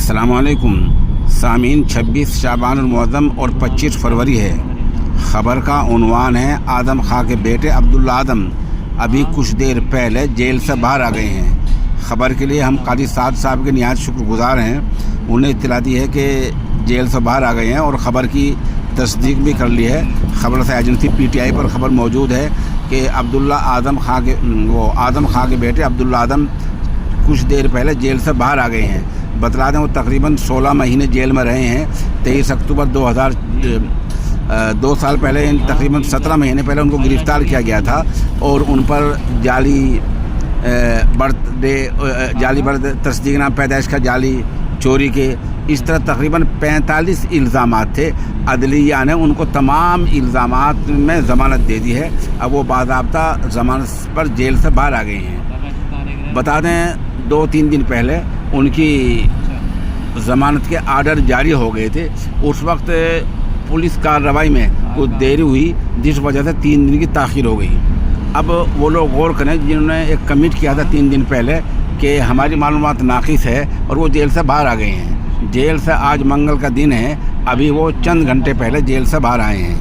अस्सलाम वालेकुम सामीन। 26 शाबान मुअज़्ज़म और 25 फरवरी है। ख़बर का उन्वान है आदम खां के बेटे अब्दुल्ला आदम अभी कुछ देर पहले जेल से बाहर आ गए हैं। ख़बर के लिए हम कादी साद साहब के निहायत शुक्रगुज़ार हैं। उन्हें इत्तला दी है कि जेल से बाहर आ गए हैं और ख़बर की तस्दीक भी कर ली है। ख़बर से एजेंसी PTI पर ख़बर मौजूद है कि आदम खां के बेटे अब्दुल्ला आदम कुछ देर पहले जेल से बाहर आ गए हैं। बतला दें वो तकरीबन 16 महीने जेल में रहे हैं। 23 अक्टूबर 2 साल पहले तकरीबन 17 महीने पहले उनको गिरफ़्तार किया गया था और उन पर जाली बर्थ तस्दीकनामा पैदाइश का जाली चोरी के इस तरह तकरीबन 45 इल्ज़ामात थे। अदलिया ने उनको तमाम इल्ज़ामात में ज़मानत दे दी है। अब वो बाज़ाब्ता ज़मानत पर जेल से बाहर आ गए हैं। बता दें 2-3 दिन पहले उनकी ज़मानत के आर्डर जारी हो गए थे। उस वक्त पुलिस कार्रवाई में कुछ देरी हुई जिस वजह से 3 दिन की ताख़ीर हो गई। अब वो लोग गौर करें जिन्होंने एक कमिट किया था 3 दिन पहले कि हमारी मालूमात नाक़िस है और वो जेल से बाहर आ गए हैं। जेल से आज मंगल का दिन है, अभी वो चंद घंटे पहले जेल से बाहर आए हैं।